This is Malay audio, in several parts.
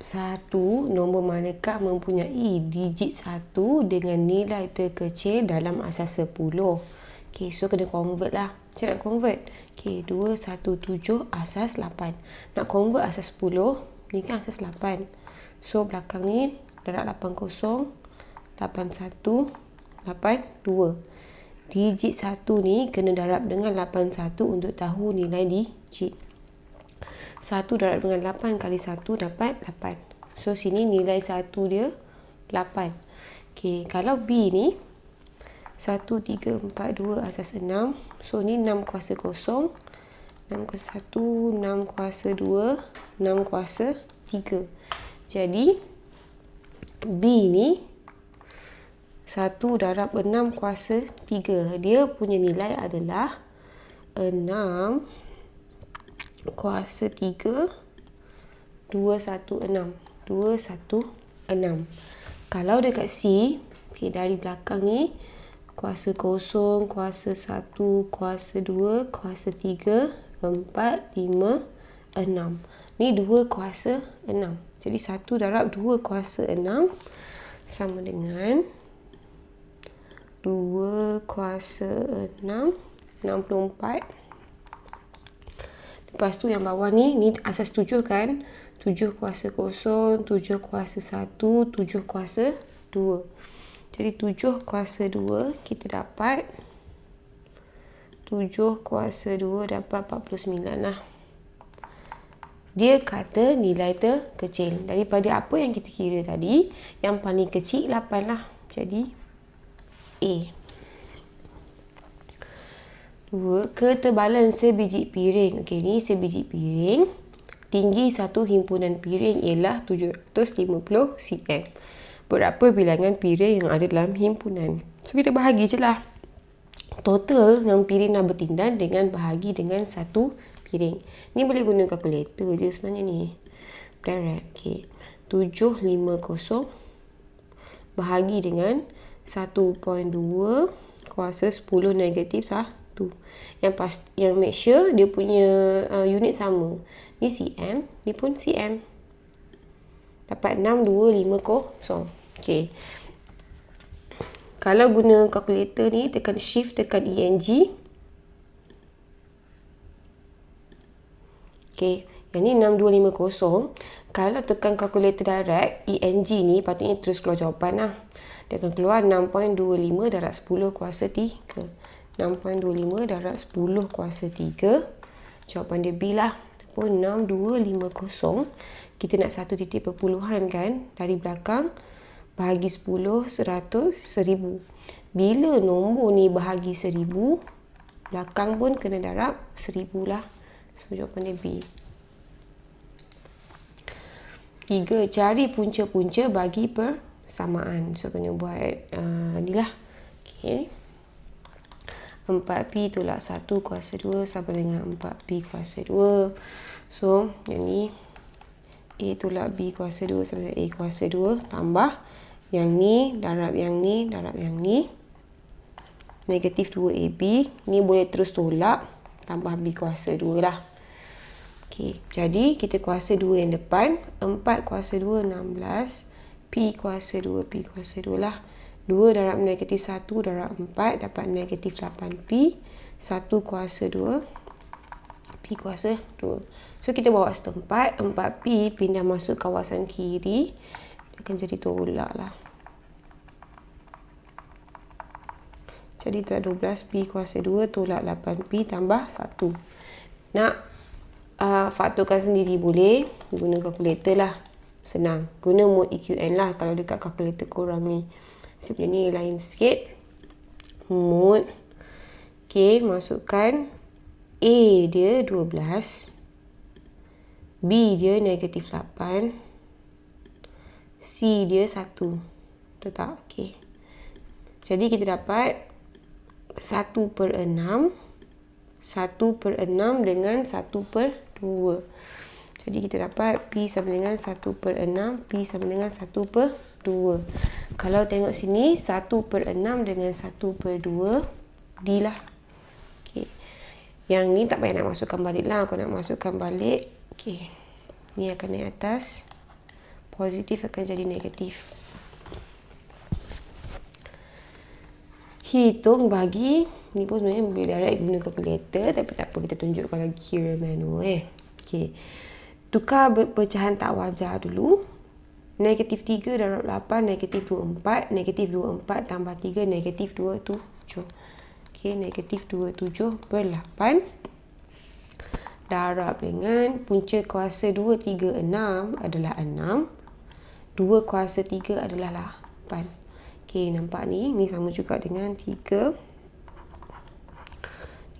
Satu, nombor manakah mempunyai digit 1 dengan nilai terkecil dalam asas 10? Okey, so kena convert lah. Macam nak convert? Okey, 217 asas 8. Nak convert asas 10, ni kan asas 8. So, belakang ni darab 80, 81, 82. Digit 1 ni kena darab dengan 81 untuk tahu nilai digit. 1 darab dengan 8 kali 1 dapat 8. So, sini nilai 1 dia 8. Okey, kalau B ni 1, 3, 4, 2 asas 6. So, ni 6 kuasa kosong, 6 kuasa 1, 6 kuasa 2, 6 kuasa 3. Jadi, B ni 1 darab 6 kuasa 3. Dia punya nilai adalah 6 kuasa 3, 216. 216. Kalau dekat C, okay, dari belakang ni, kuasa kosong, kuasa 1, kuasa 2, kuasa 3, 4, 5, 6. Ni 2 kuasa 6. Jadi 1 darab 2 kuasa 6 sama dengan 2 kuasa 6, 64. Lepas tu yang bawah ni asas 7 kan. 7 kuasa kosong, 7 kuasa 1, 7 kuasa 2. Jadi 7 kuasa 2 kita dapat 7 kuasa 2 dapat 49 lah. Dia kata nilai terkecil. Daripada apa yang kita kira tadi, yang paling kecil 8 lah. Jadi A. 2. Ketebalan sebiji piring. Okey, ni sebiji piring. Tinggi satu himpunan piring ialah 750 cm. Berapa bilangan piring yang ada dalam himpunan? So, kita bahagi je lah. Total yang piring nak bertindan dengan bahagi dengan satu piring. Ni boleh guna kalkulator je sebenarnya ni. Direct. Okey. 750 bahagi dengan 1.2 kuasa 10 negatif 1. Yang make sure dia punya unit sama. Ni cm, ni pun cm. Dapat 6250. Okey. Kalau guna kalkulator ni, tekan shift, tekan ENG. Okey, yang ni 6250. Kalau tekan kalkulator direct, ENG ni patutnya terus keluar jawapan lah. Dia akan keluar 6.25 darab 10 kuasa 3. 6.25 darab 10 kuasa 3. Jawapan dia B lah. Ataupun 6250. Kita nak satu titik perpuluhan kan. Dari belakang, bahagi 10, 100, 1000. Bila nombor ni bahagi 1000, belakang pun kena darab 1000 lah. So, jawapan dia B. 3. Cari punca-punca bagi persamaan. So, kena buat ni lah. Okay. 4P tolak 1 kuasa 2 sama dengan 4P kuasa 2. So, yang ni A tolak B kuasa 2 sama dengan A kuasa 2. Tambah yang ni, darab yang ni, darab yang ni. Negatif 2AB. Ni boleh terus tolak. Tambah B kuasa 2 lah. Okey, jadi kita kuasa 2 yang depan. 4 kuasa 2, 16. P kuasa 2, P kuasa 2 lah. 2 darab negatif 1 darab 4 dapat negatif 8P. 1 kuasa 2, P kuasa 2. So, kita bawa setempat. 4P pindah masuk kawasan kiri. Dia akan jadi tolak lah. Jadi, darab 12P kuasa 2 tolak 8P tambah 1. Nak faktorkan sendiri boleh. Guna kalkulator lah. Senang. Guna mode EQN lah kalau dekat kalkulator korang ni. Sebenarnya lain sikit. Mode. Okay, masukkan A dia 12. B dia negatif 8. C dia 1. Betul tak? Okay. Jadi kita dapat 1/6. 1/6 dengan 1/2. Jadi kita dapat P sama dengan 1/6. P sama dengan 1/2. Kalau tengok sini, 1/6 dengan 1/2 D lah. Okay. Yang ni tak payah nak masukkan balik lah. Kalau nak masukkan balik, okay, ni akan naik atas. Positif akan jadi negatif. Hitung bagi. Ni pun sebenarnya boleh direct guna kalkulator, tapi tak apa, kita tunjukkan lagi kira manual. Okay. Tukar pecahan tak wajar dulu. Negatif 3 darab 8, negatif 24. Negatif 24 tambah 3, negatif 27. Okay, negatif 27 per 8. Darab dengan punca kuasa 2, 3, 6 adalah 6. 2 kuasa 3 adalah 8. Okay, nampak ni? Ni sama juga dengan 3.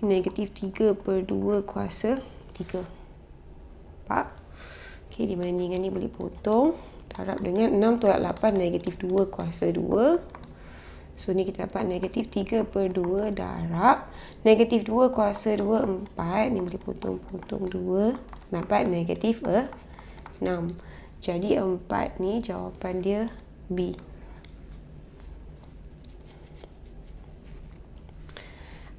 Negatif 3 per 2 kuasa 3. Nampak? Okay, di mana ni dengan ni boleh potong. Darab dengan 6 tolak 8, negatif 2 kuasa 2. So, ni kita dapat negatif 3 per 2 darab. Negatif 2 kuasa 2, 4. Ni boleh potong-potong 2. Dapat negatif 6. Jadi, 4 ni jawapan dia B.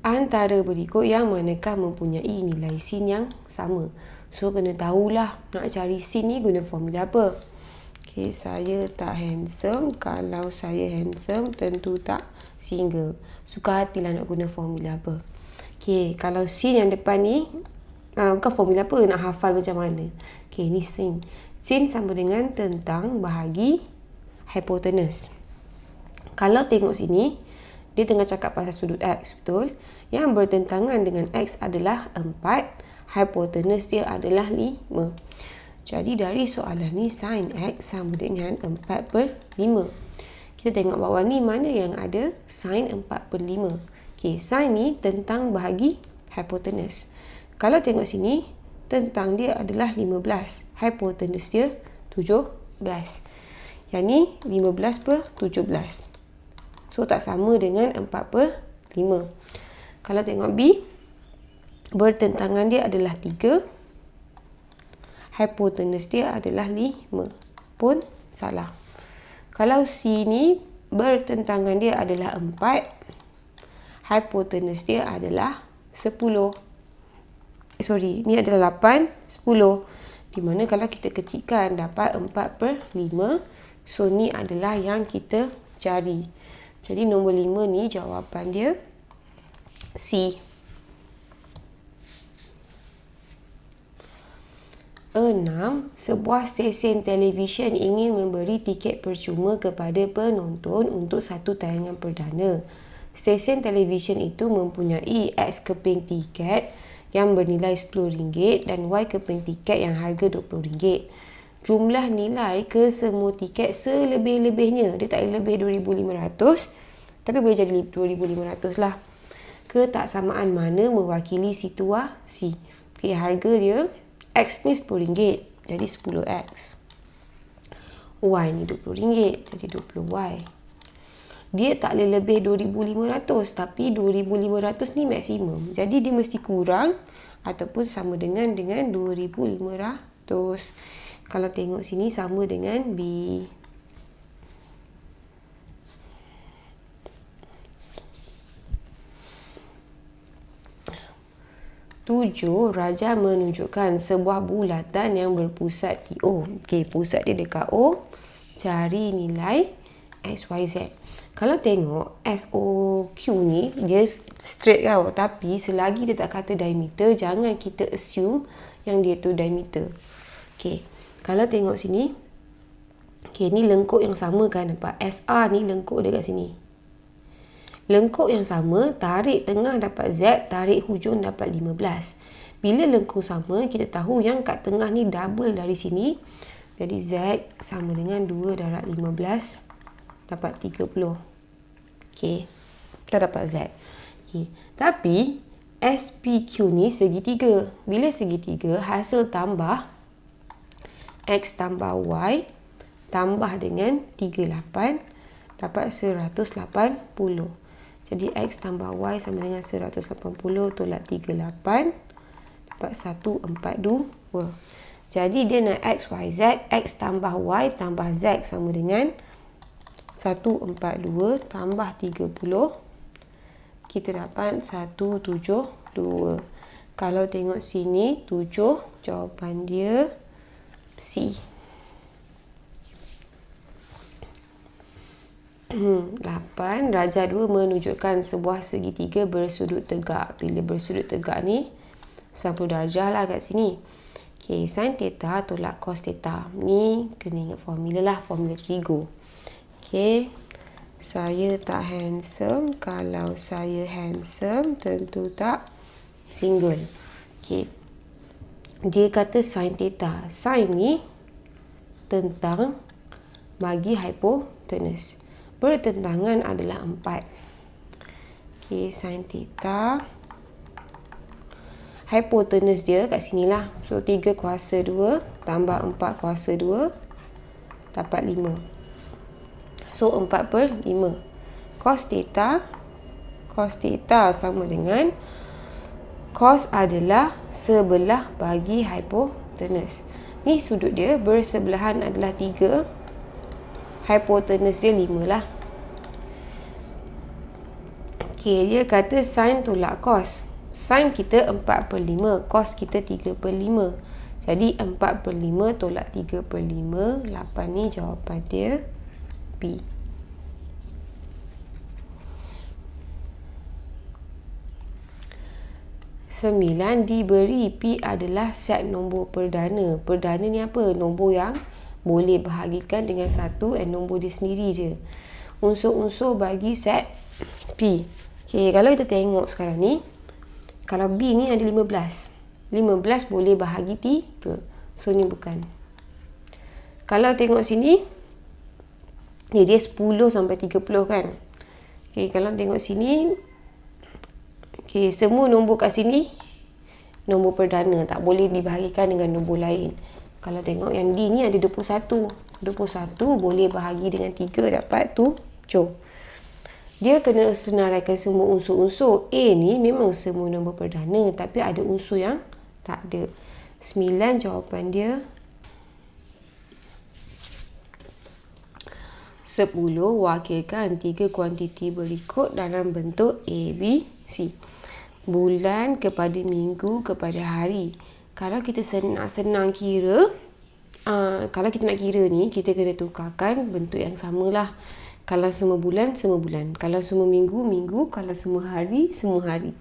Antara berikut yang manakah mempunyai nilai sin yang sama? So, kena tahulah nak cari sin ni guna formula apa. Okay, saya tak handsome. Kalau saya handsome, tentu tak single. Suka hatilah nak guna formula apa. Okay, kalau sin yang depan ni, bukan formula apa, nak hafal macam mana. Okay, ni sin. Sin sama dengan tentang bahagi hipotenus. Kalau tengok sini, dia tengah cakap pasal sudut X, betul? Yang bertentangan dengan X adalah 4. Hipotenus dia adalah 5. Jadi dari soalan ni sin X sama dengan 4 per 5. Kita tengok bawah ni mana yang ada sin 4 per 5. Okay, sin ni tentang bahagi hipotenus. Kalau tengok sini, tentang dia adalah 15. Hipotenus dia 17. Yang ni 15 per 17. So tak sama dengan 4 per 5. Kalau tengok B, bertentangan dia adalah 3. Hipotenus dia adalah 5. Pun salah. Kalau C ni, bertentangan dia adalah 4. Hipotenus dia adalah 10. Ni adalah 8, 10. Di mana kalau kita kecilkan dapat 4 per 5. So, ni adalah yang kita cari. Jadi, nombor 5 ni jawapan dia C. 6. Sebuah stesen televisyen ingin memberi tiket percuma kepada penonton untuk satu tayangan perdana. Stesen televisyen itu mempunyai X keping tiket yang bernilai RM10 dan Y keping tiket yang harga RM20. Jumlah nilai kesemua tiket selebih-lebihnya. Dia tak boleh lebih RM2,500, tapi boleh jadi RM2,500 lah. Ketaksamaan mana mewakili situasi? Okay, harga dia X ni RM10, jadi 10X. Y ni RM20, jadi 20Y. Dia tak boleh lebih RM2,500, tapi RM2,500 ni maksimum. Jadi dia mesti kurang ataupun sama dengan RM2,500. Kalau tengok sini sama dengan B. 7. Raja menunjukkan sebuah bulatan yang berpusat di O. Okey, pusat dia dekat O. Cari nilai X, Y, Z. Kalau tengok SOQ ni, dia straight kan, tapi selagi dia tak kata diameter, jangan kita assume yang dia tu diameter. Okey, kalau tengok sini, okey, ni lengkuk yang sama kan, nampak? SR ni lengkuk dekat sini. Lengkuk yang sama, tarik tengah dapat Z, tarik hujung dapat 15. Bila lengkuk sama, kita tahu yang kat tengah ni double dari sini. Jadi Z sama dengan 2 darab 15 dapat 30. Okey, kita dapat Z. Okey, tapi SPQ ni segitiga. Bila segitiga, hasil tambah X tambah Y tambah dengan 38 dapat 180. Jadi X tambah Y sama dengan 180 tolak 38 dapat 142. Jadi dia nak X, Y, Z. X tambah Y tambah Z sama dengan 142 tambah 30. Kita dapat 172. Kalau tengok sini 7, jawapan dia C. 8. Darjah 2 menunjukkan sebuah segitiga bersudut tegak. Bila bersudut tegak ni 90 darjah lah kat sini. Okay, sin theta tolak cos theta. Ni kena ingat formula lah, formula trigo. Okay, saya tak handsome. Kalau saya handsome, tentu tak single. Okay, dia kata sin theta. Sin ni tentang bagi hypotenuse. Pertentangan adalah 4. Okay, sin theta. Hypotenuse dia kat sini lah. So, 3 kuasa 2 tambah 4 kuasa 2 dapat 5. So, 4/5. Cos theta sama dengan cos adalah sebelah bagi hypotenuse. Ni sudut dia bersebelahan adalah 3. Hypotenuse dia 5 lah. Okay, dia kata sin tolak cos. Sin kita 4/5, cos kita 3/5. Jadi 4/5 tolak 3/5, 8 ni jawapan dia B. Sembilan, diberi P adalah set nombor perdana. Perdana ni apa? Nombor yang boleh bahagikan dengan 1 and nombor dia sendiri je. Unsur-unsur bagi set P. Okay, kalau kita tengok sekarang ni, kalau B ni ada 15. 15 boleh bahagi 3. So, ni bukan. Kalau tengok sini, dia 10 sampai 30 kan. Okay, kalau tengok sini, okay, semua nombor kat sini, nombor perdana. Tak boleh dibahagikan dengan nombor lain. Kalau tengok yang D ni ada 21. 21 boleh bahagi dengan 3 dapat 7. Dia kena senaraikan semua unsur-unsur. A ni memang semua nombor perdana, tapi ada unsur yang tak ada. 9 jawapan dia 10. Wakilkan 3 kuantiti berikut dalam bentuk A, B, C. Bulan kepada minggu kepada hari. Kalau kita senang kira, kalau kita nak kira ni, kita kena tukarkan bentuk yang samalah. Kalau semua bulan, semua bulan. Kalau semua minggu, minggu. Kalau semua hari, semua hari.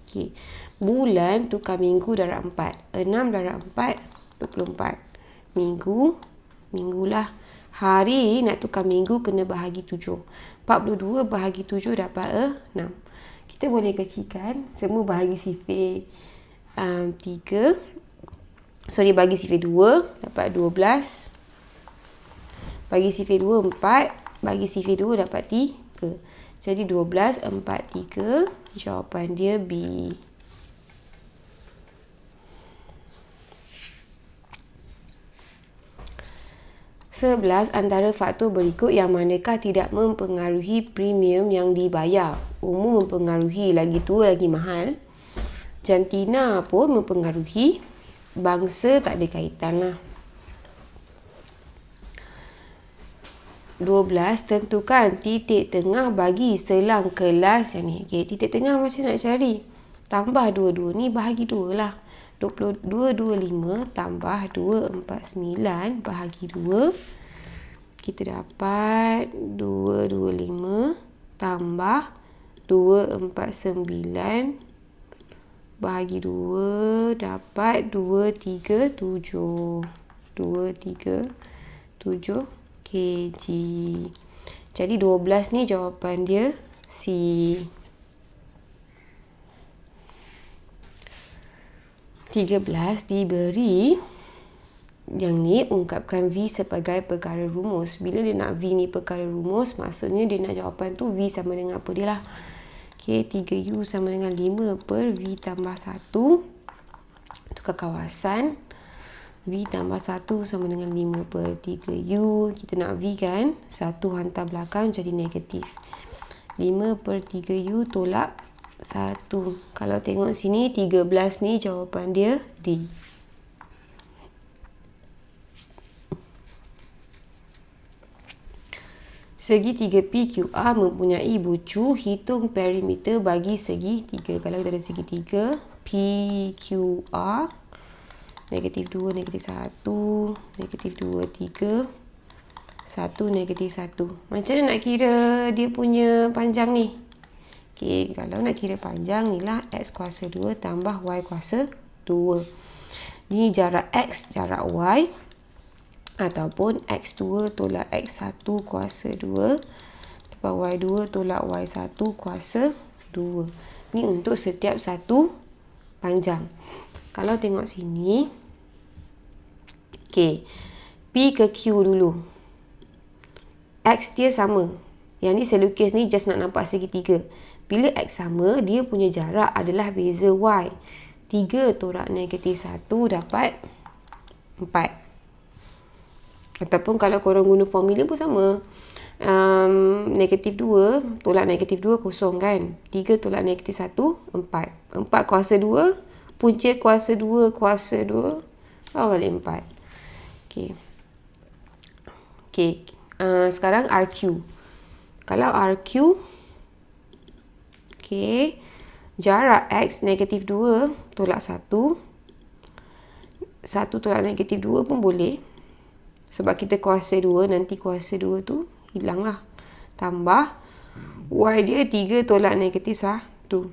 Okay. Bulan tukar minggu darab 4. 6 darab 4, 24. Minggu, minggulah. Hari nak tukar minggu kena bahagi 7. 42 bahagi 7 dapat 6. Kita boleh kecilkan. Semua bahagi sifir 3. Bagi sifir 2 dapat 12. Bagi sifir 2, 4. Bagi sifir 2 dapat 3. Jadi 12, 4, 3. Jawapan dia B. Sebelas, antara faktor berikut yang manakah tidak mempengaruhi premium yang dibayar? Umur mempengaruhi, lagi tua lagi mahal. Jantina pun mempengaruhi. Bangsa tak ada kaitan lah. 12. Tentukan titik tengah bagi selang kelas yang ni. Okay, titik tengah macam nak cari? Tambah 22 ni bahagi 2 lah. 22, 25 tambah 2, 49 bahagi 2. Kita dapat 2, 25 tambah 2, 49 bahagi 2 dapat 2, 3, 7. 2, 3, 7 kg. Jadi 12 ni jawapan dia C. Diberi yang ni ungkapkan V sebagai perkara rumus. Bila dia nak V ni perkara rumus, maksudnya dia nak jawapan tu V sama dengan apa dia lah. Okay, 3U sama dengan 5 per V tambah 1. Tukar kawasan. V tambah 1 sama dengan 5 per 3U. Kita nak V kan? 1 hantar belakang jadi negatif. 5 per 3U tolak 1. Kalau tengok sini 13 ni jawapan dia D. Segi 3PQR mempunyai bucu. Hitung perimeter bagi segi 3. Kalau kita ada segi 3, PQR negatif 2, negatif 1, negatif 2, 3, 1 negatif 1. Macam mana nak kira dia punya panjang ni? Okey, kalau nak kira panjang ni lah x kuasa 2 tambah y kuasa 2. Ni jarak x, jarak y. Ataupun x2 tolak x1 kuasa 2 tambah y2 tolak y1 kuasa 2. Ni untuk setiap satu panjang. Kalau tengok sini, okey, P ke Q dulu. X dia sama. Yang ni saya lukis ni just nak nampak segitiga. Bila X sama, dia punya jarak adalah beza Y. 3 tolak negatif 1 dapat 4. Ataupun kalau korang guna formula pun sama. Negatif 2 tolak negatif 2 kosong kan. 3 tolak negatif 1, 4. 4 kuasa 2. Punca kuasa 2 kuasa 2. Balik 4. Okey. Okey. Sekarang RQ. Kalau RQ, okey, jarak X negatif 2 tolak 1. 1 tolak negatif 2 pun boleh. Sebab kita kuasa 2, nanti kuasa 2 tu hilang lah. Tambah Y dia 3 tolak negatif 1. 3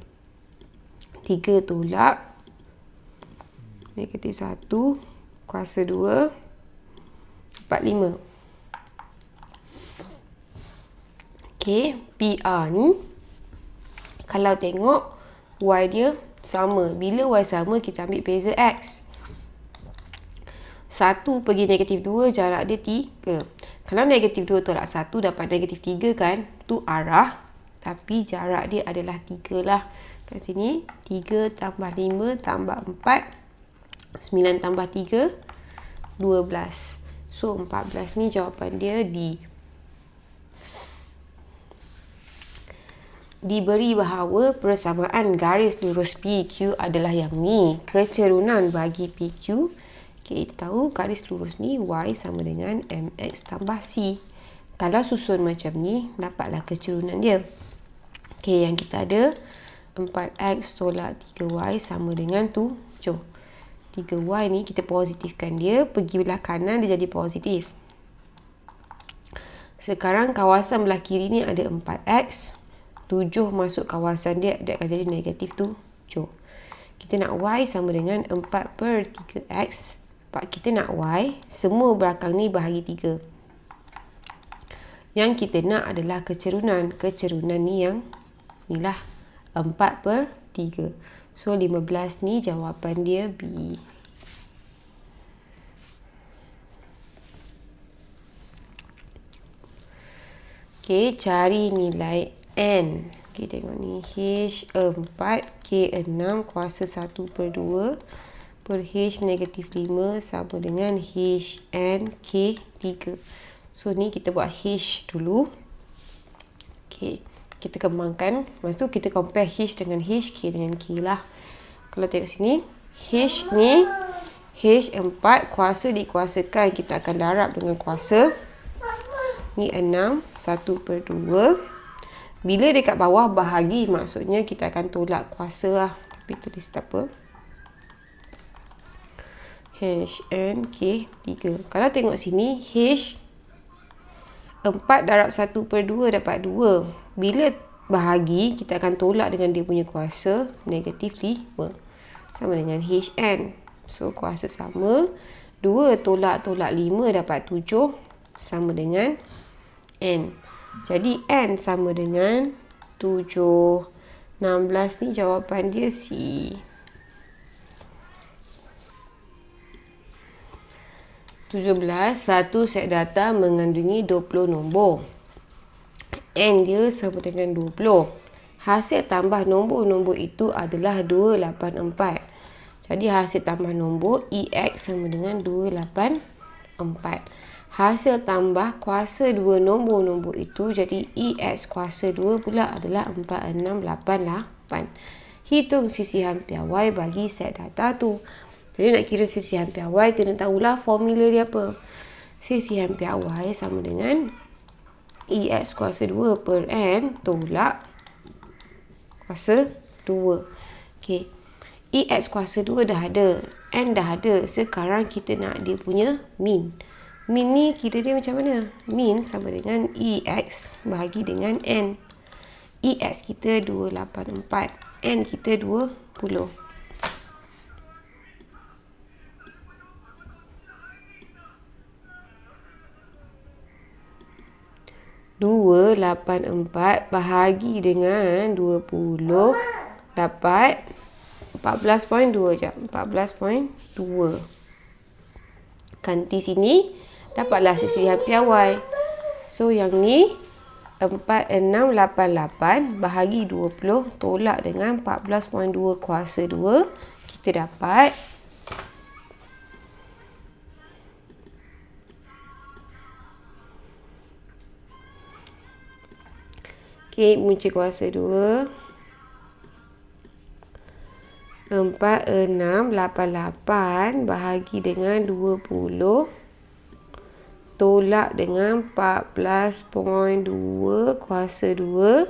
tolak negatif 1 kuasa 2 dapat 5. Okey, PR ni kalau tengok Y dia sama. Bila Y sama, kita ambil beza X. 1 pergi negatif 2, jarak dia 3. Kalau negatif 2 tolak 1 dapat negatif 3 kan? Tu arah. Tapi jarak dia adalah 3 lah. Kat sini, 3 tambah 5 tambah 4. 9 tambah 3, 12. So, 14 ni jawapan dia D. Diberi bahawa persamaan garis lurus PQ adalah yang ni. Kecerunan bagi PQ. Okay, kita tahu garis lurus ni Y sama dengan MX tambah C. Kalau susun macam ni, dapatlah kecerunan dia. Okay, yang kita ada 4X tolak 3Y sama dengan 7. 3Y ni kita positifkan dia. Pergi belah kanan dia jadi positif. Sekarang kawasan belah kiri ni ada 4X. 7 masuk kawasan dia, dia akan jadi negatif 7. Kita nak Y sama dengan 4 per 3X. Sebab kita nak Y, semua belakang ni bahagi 3. Yang kita nak adalah kecerunan. Kecerunan ni yang ni lah. 4 per 3. So, 15 ni jawapan dia B. Okay, cari nilai N. Okay, tengok ni. H4, K6 kuasa 1 per 2. Per H negatif 5 sama dengan HN K3. So, ni kita buat H dulu. Okay. Kita kembangkan. Lepas tu, kita compare H dengan H, K dengan K lah. Kalau tengok sini, H ni, H4 kuasa dikuasakan. Kita akan darab dengan kuasa. Ni 6, 1 per 2. Bila dekat bawah bahagi, maksudnya kita akan tolak kuasa lah. Tapi tulis tak apa. HNK3. Kalau tengok sini, H4 darab 1 per 2 dapat 2. Bila bahagi, kita akan tolak dengan dia punya kuasa, negatif 5. Sama dengan HN. So, kuasa sama. 2 tolak 5 dapat 7. Sama dengan N. Jadi, N sama dengan 7. 16 ni jawapan dia C. 17. Satu set data mengandungi 20 nombor. N dia sama dengan 20. Hasil tambah nombor-nombor itu adalah 284. Jadi hasil tambah nombor EX sama dengan 284. Hasil tambah kuasa 2 nombor-nombor itu jadi EX kuasa 2 pula adalah 4688. Hitung sisihan piar Y bagi set data tu. Jadi nak kira sisihan piar Y, kena tahulah formula dia apa. Sisihan piar Y sama dengan EX kuasa 2 per N tolak kuasa 2. Okay. EX kuasa 2 dah ada. N dah ada. Sekarang kita nak dia punya min. Min ni kira dia macam mana? Min sama dengan EX bahagi dengan N. EX kita 284. N kita 20. 284 bahagi dengan 20 dapat 14.2 jap. 14.2. Ganti sini dapatlah sisihan piawai. So yang ni 4688 bahagi 20 tolak dengan 14.2 kuasa 2, kita dapat punca kuasa 2 4688 bahagi dengan 20 tolak dengan 14.2 kuasa 2,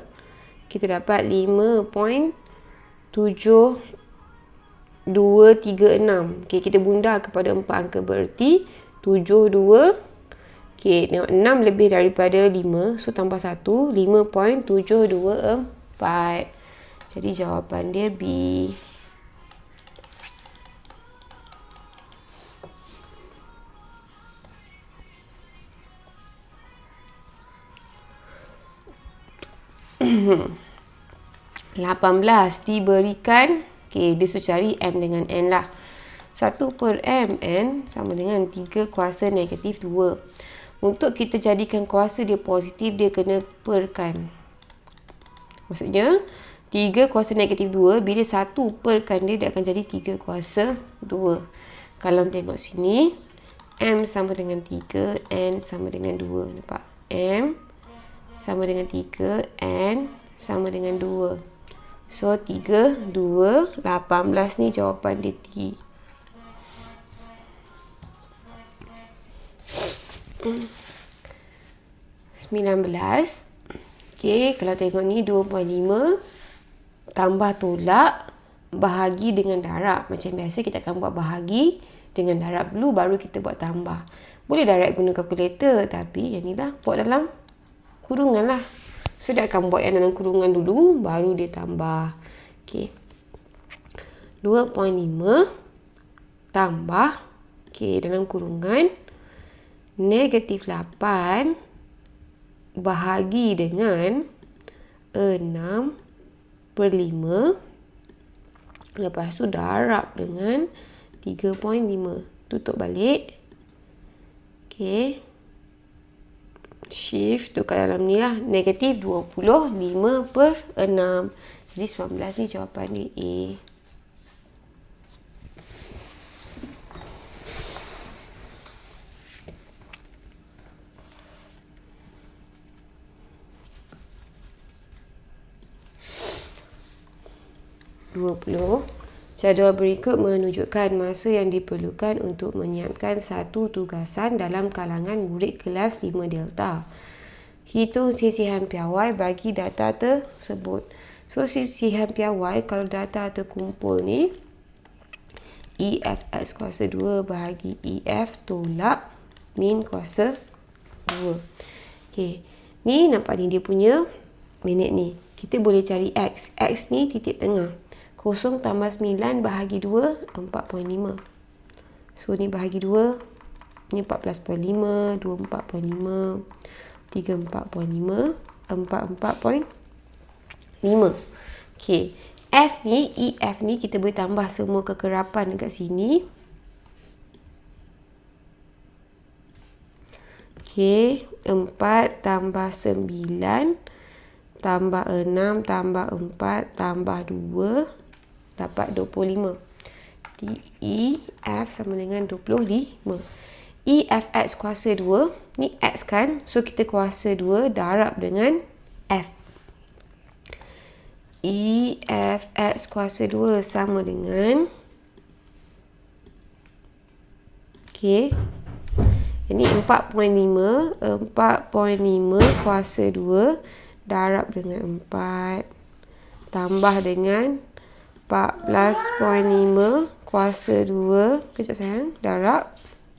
kita dapat 5.7236. kita bunda kepada 4 angka bererti 72. tengok 6 lebih daripada 5, so tambah 1, 5.724. Jadi jawapan dia B. $18 diberikan, dia suruh cari M dengan N lah. 1/Mn sama dengan 3 kuasa negatif 2. Untuk kita jadikan kuasa dia positif, dia kena perkan. Maksudnya 3 kuasa negatif 2, bila 1 perkan dia akan jadi 3 kuasa 2. Kalau tengok sini, M sama dengan 3, N sama dengan 2. Nampak? M sama dengan 3, N sama dengan 2. So 3, 2, 18 ni jawapan dia D. 19. Kalau tengok ni 2.5 tambah tolak bahagi dengan darab. Macam biasa kita akan buat bahagi dengan darab dulu, baru kita buat tambah. Boleh darab guna kalkulator, tapi yang ni lah buat dalam kurungan lah. So dia akan buat yang dalam kurungan dulu, baru dia tambah. 2.5 tambah dalam kurungan negatif 8 bahagi dengan 6/5. Lepas tu darab dengan 3.5. Tutup balik. Shift tu kat dalam ni lah. Negatif 25/6. Jadi 19 ni jawapan dia A. Jadual berikut menunjukkan masa yang diperlukan untuk menyiapkan satu tugasan dalam kalangan murid kelas 5 Delta. Hitung sisihan piawai bagi data tersebut. So sisihan piawai kalau data terkumpul ni, EFX kuasa 2 bahagi EF tolak min kuasa 2. Ni nampak ni dia punya minit ni. Kita boleh cari X. X ni titik tengah. 0 tambah 9 bahagi 2, 4.5. So, ni bahagi 2. Ni 14.5, 24.5, 34.5, 44.5. F ni, EF ni kita boleh tambah semua kekerapan dekat sini. 4 tambah 9 tambah 6 tambah 4 tambah 2 dapat 25. EF sama dengan 25. EFX kuasa 2. Ni X kan? So, kita kuasa 2 darab dengan F. EFX kuasa 2 sama dengan ini 4.5. 4.5 kuasa 2 darab dengan 4 tambah dengan 14.5 kuasa 2 kejap sayang darab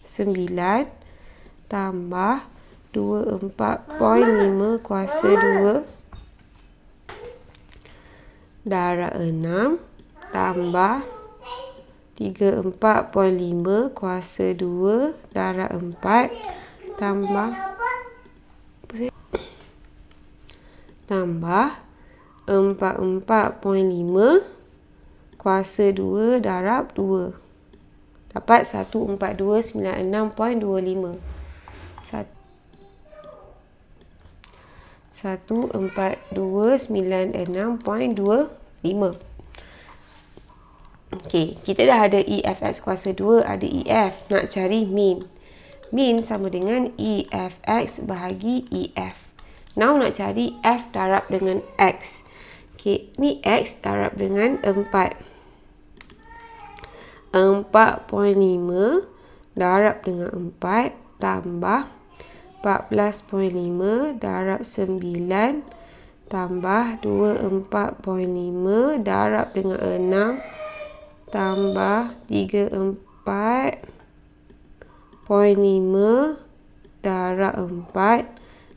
9 tambah 24.5 kuasa 2 darab 6 tambah 34.5 kuasa 2 darab 4 tambah 44.5 kuasa 2 darab 2. Dapat 14296.25. 14296.25. Okey, kita dah ada EFX kuasa 2, ada EF. Nak cari min. Min sama dengan EFX bahagi EF. Now nak cari F darab dengan X. Okey, ni X darab dengan 4. 4.5 darab dengan 4 tambah 14.5 darab 9 tambah 24.5 darab dengan 6 tambah 34.5 darab 4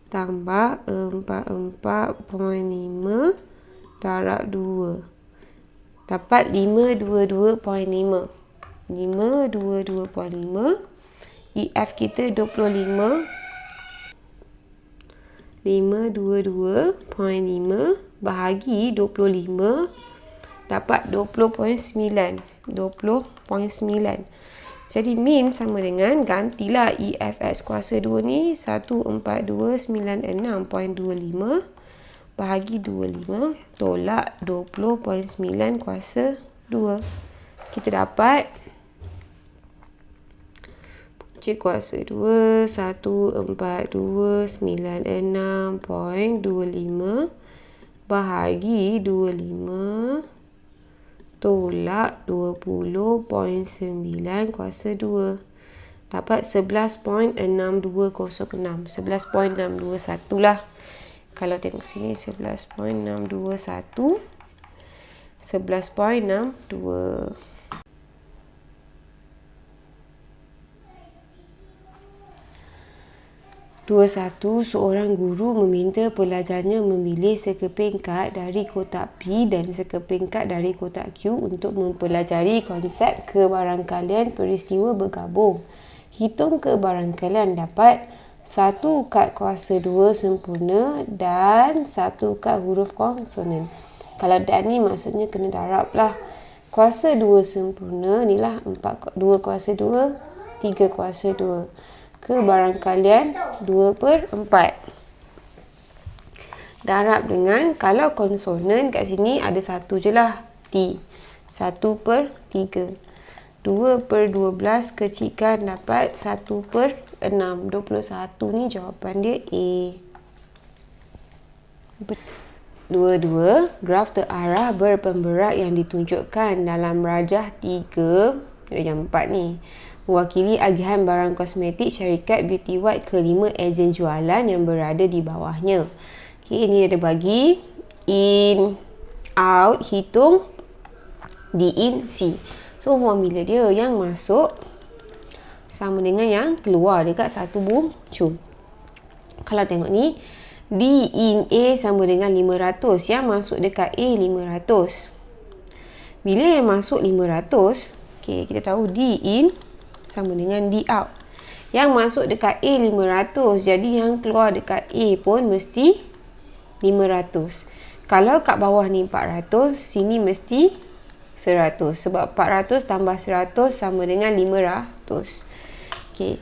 tambah 44.5 darab 2. Dapat 522.5. 522.5. EF kita 25. 522.5 bahagi 25 dapat 20.9. 20.9. Jadi min sama dengan, gantilah EFX kuasa 2 ni 14296.25 bahagi 25 tolak 20.9 kuasa 2. Kita dapat punca kuasa 2 14296.25 bahagi 25 tolak 20.9 kuasa 2. Dapat 11.6206. 11.621 lah. Kalau tengok sini 11.621. 11.62. Seorang guru meminta pelajarnya memilih sekeping kad dari kotak P dan sekeping kad dari kotak Q untuk mempelajari konsep kebarangkalian peristiwa bergabung. Hitung kebarangkalian dapat 1 kad kuasa 2 sempurna dan 1 kad huruf konsonan. Kalau dan ni maksudnya kena darab lah. Kuasa 2 sempurna ni lah 2 kuasa 2, 3 kuasa 2. Kebarangkalian 2/4. Darab dengan, kalau konsonan kat sini ada satu je lah, T. 1/3. 2/12 kecilkan dapat 1/6. 21 ni jawapan dia A. 2. Graf terarah berpemberat yang ditunjukkan dalam rajah 3, yang 4 ni, mewakili agihan barang kosmetik syarikat Beauty White ke 5 ejen jualan yang berada di bawahnya. Okay, ini ada bagi in, out, hitung D, in, C. So, formula dia yang masuk sama dengan yang keluar dekat satu bucu. Kalau tengok ni, D in A sama dengan 500. Yang masuk dekat A 500. Bila yang masuk 500, okay, kita tahu D in sama dengan D out. Yang masuk dekat A 500. Jadi yang keluar dekat A pun mesti 500. Kalau kat bawah ni 400, sini mesti 100. Sebab 400 tambah 100 sama dengan 500. Okay.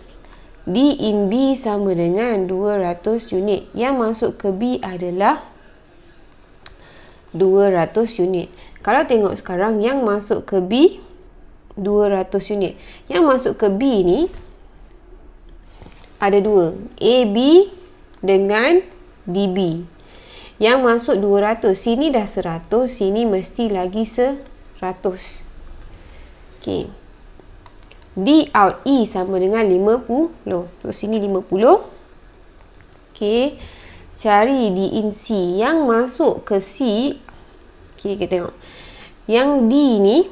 D in B sama dengan 200 unit. Yang masuk ke B adalah 200 unit. Kalau tengok sekarang yang masuk ke B 200 unit. Yang masuk ke B ni ada dua, AB dengan DB. Yang masuk 200, sini dah 100, sini mesti lagi 100. Okey. D out E sama dengan 50. So sini 50. Okey. Cari D in C. Yang masuk ke C, okey, kita tengok. Yang D ni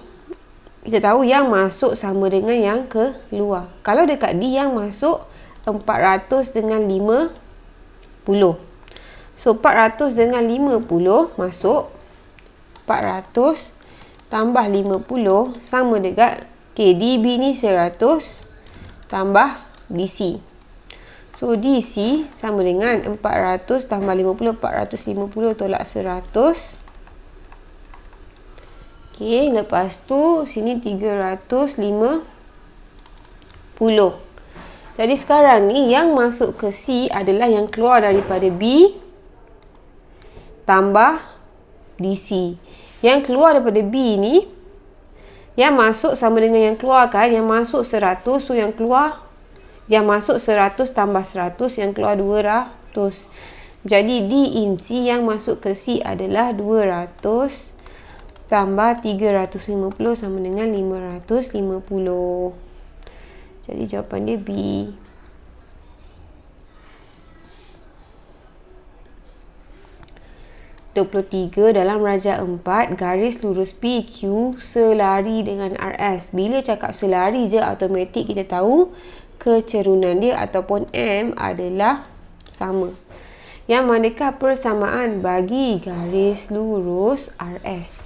kita tahu yang masuk sama dengan yang keluar. Kalau dekat D yang masuk 400 dengan 50. So 400 dengan 50 masuk 400 tambah 50 sama dengan DB ni 100 tambah DC. So DC sama dengan 400 tambah 50, 450 tolak 100. Lepas tu sini 350. Jadi sekarang ni yang masuk ke C adalah yang keluar daripada B tambah DC. Yang keluar daripada B ni, yang masuk sama dengan yang keluar kan. Yang masuk 100, so yang keluar, yang masuk 100 tambah 100, yang keluar 200. Jadi D in C yang masuk ke C adalah 200 tambah 350 sama dengan 550. Jadi jawapan dia B. Dalam raja 4, garis lurus PQ selari dengan RS. Bila cakap selari je, automatik kita tahu kecerunan dia ataupun M adalah sama. Yang manakah persamaan bagi garis lurus RS?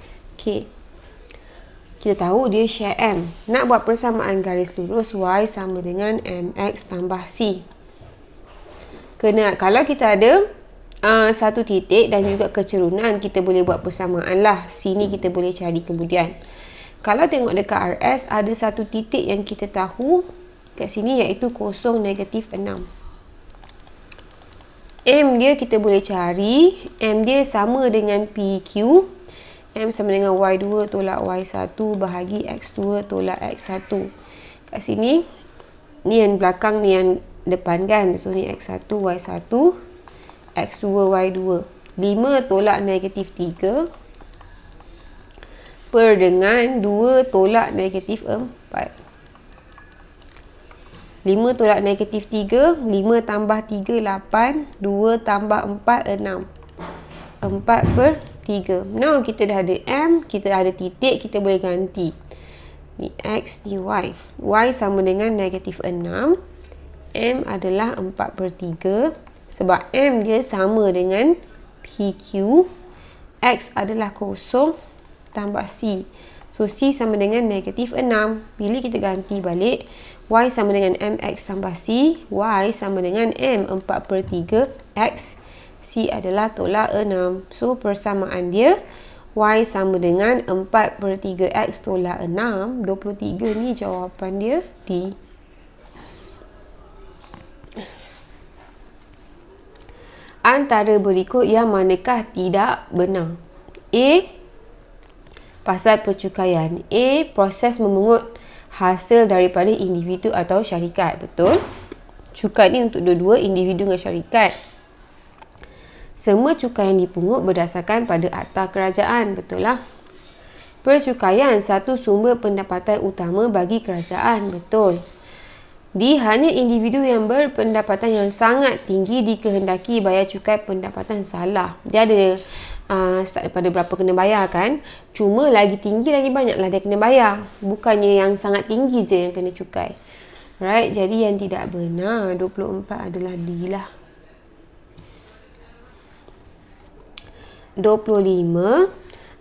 Kita tahu dia share M. Nak buat persamaan garis lurus, Y sama dengan MX tambah C. Kalau kita ada satu titik dan juga kecerunan, kita boleh buat persamaan lah. Sini kita boleh cari kemudian. Kalau tengok dekat RS, ada satu titik yang kita tahu kat sini, iaitu 0, -6. M dia kita boleh cari. M dia sama dengan PQ. M sama dengan Y2 tolak Y1 bahagi X2 tolak X1. Kat sini, ni yang belakang, ni yang depan kan. So ni X1, Y1, X2, Y2. 5 tolak -3 per dengan 2 tolak -4. 5 tolak -3, 5 tambah 3, 8. 2 tambah 4, 6. 4 per 3. Now kita dah ada M, kita dah ada titik, kita boleh ganti. Ni X, ni Y. Y sama dengan -6. M adalah 4 per 3. Sebab M dia sama dengan PQ. X adalah 0 tambah C. So C sama dengan -6. Bila kita ganti balik, Y sama dengan MX tambah C. Y sama dengan M 4 per 3 X. C adalah tolak 6. So persamaan dia Y sama dengan 4 per 3 X tolak 6. 23 ni jawapan dia D. Antara berikut yang manakah tidak benar? A, pasal percukaian. A, proses memungut hasil daripada individu atau syarikat. Betul? Cukai ni untuk dua-dua, individu dengan syarikat. Semua cukai yang dipungut berdasarkan pada akta kerajaan. Betul lah. Percukaian satu sumber pendapatan utama bagi kerajaan. Betul. D, hanya individu yang berpendapatan yang sangat tinggi dikehendaki bayar cukai pendapatan. Salah. Dia ada start daripada berapa kena bayar kan. Cuma lagi tinggi lagi banyaklah dia kena bayar. Bukannya yang sangat tinggi je yang kena cukai. Right. Jadi yang tidak benar 24 adalah D lah. 25.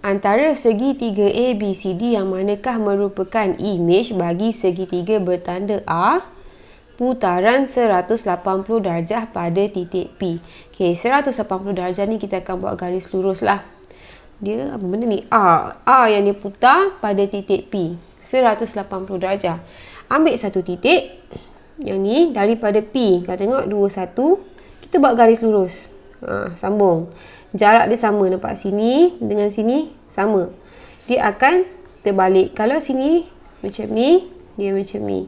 Antara segitiga ABCD yang manakah merupakan imej bagi segitiga bertanda A? Putaran 180 darjah pada titik P. Okay, 180 darjah ni kita akan buat garis lurus lah. Dia apa benda ni? A. A yang dia putar pada titik P. 180 darjah. Ambil satu titik. Yang ni daripada P. Kalau tengok 21. Kita buat garis lurus. Sambung. Jarak dia sama. Nampak sini dengan sini sama. Dia akan terbalik. Kalau sini macam ni, dia macam ni.